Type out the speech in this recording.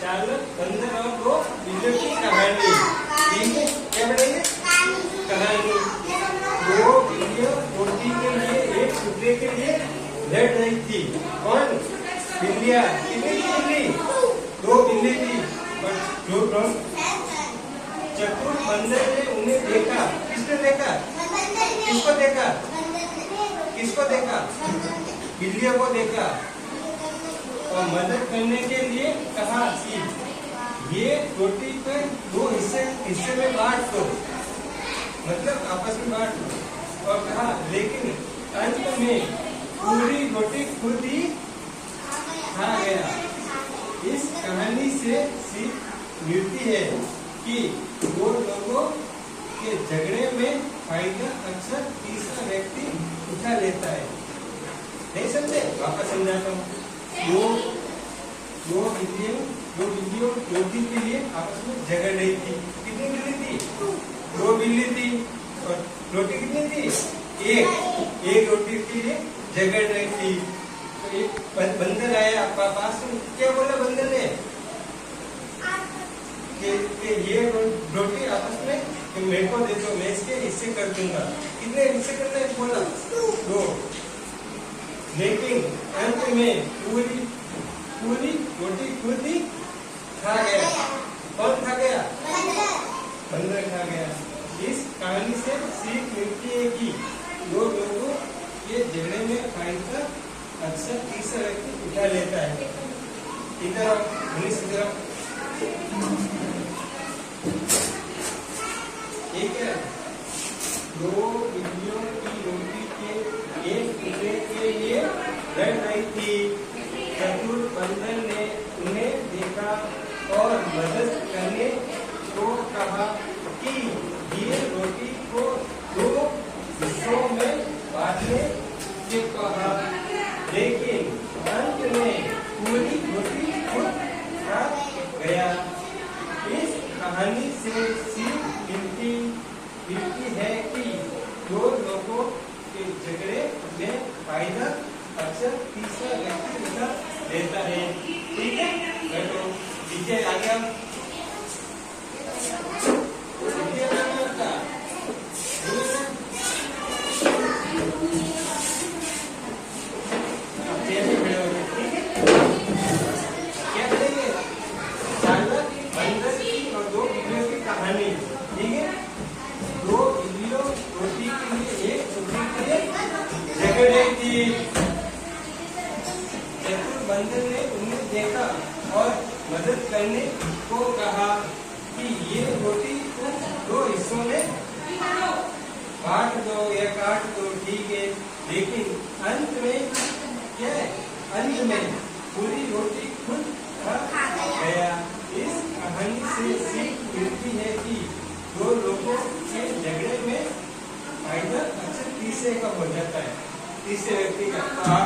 चालक बंदर और दो बिल्लियों की कहानी। ठीक है, क्या पढ़ेंगे? कहानी। दो बिल्लियां रोटी के लिए एक टुकड़े के लिए लड़ रही थी। कौन? बिल्लियां। कितनी थी बिल्ली? दो बिल्ली थी। जो चतुर बंदर ने उन्हें देखा। किसने देखा? किसको देखा? किसको देखा? बिल्लियों को देखा और मदद करने के लिए कहा कि ये रोटी पे दो हिस्से में बांट दो, मतलब आपस में बांट दो। और कहा लेकिन अंत में पूरी रोटी खुद ही खा गया। इस कहानी से सीख मिलती है कि दो लोगों के झगड़े में फायदा अक्सर तीसरा व्यक्ति उठा लेता है। नहीं समझे? वापस समझाता हूँ। दो बिल्लियों रोटी के लिए आपस में झगड़ रही थी। कितनी बिल्ली थी? दो बिल्ली थी। और रोटी कितनी थी? एक रोटी के लिए झगड़ रही थी। तो एक बंदर आया पास में। क्या बोला बंदर ने? कि ये रोटी आपस में मेरे को दे दो, मैं इसके हिस्से कर दूंगा। कितने हिस्से करना है बोला? दो। लेकिन अंत में पूरी रोटी खुद ही खा गया। कौन खा गया? बंदर खा गया। इस कहानी से सीख मिलती है कि दो लोगों के झगड़े में फायदा अक्सर तीसरा व्यक्ति उठा लेता है। इधर ठीक है। दो बिल्लियों की रोटी के एक टुकड़े के लिए लड़ रही थी। चतुर बंदर ने उन्हें देखा और मदद करने को कहा कि ये रोटी को दो हिस्सों में बांटने के कहा, लेकिन अंत में पूरी रोटी खुद खा गया। इस कहानी से सीख मिलती है कि दो लोगों के झगड़े में फायदा अक्सर तीसरा व्यक्ति उठा लेता है। ठीक है, बैठो। पीछे आ गया। चतुर बंदर ने उन्हें देखा और मदद करने को कहा कि ये रोटी को दो हिस्सों में बांट दो या काट दो। ठीक है, लेकिन अंत में क्या है? अंत में पूरी रोटी खुद खा गया। इस कहानी से सीख मिलती है कि दो लोगों के झगड़े में फायदा अक्सर तीसरे का हो जाता है, तीसरे व्यक्ति का।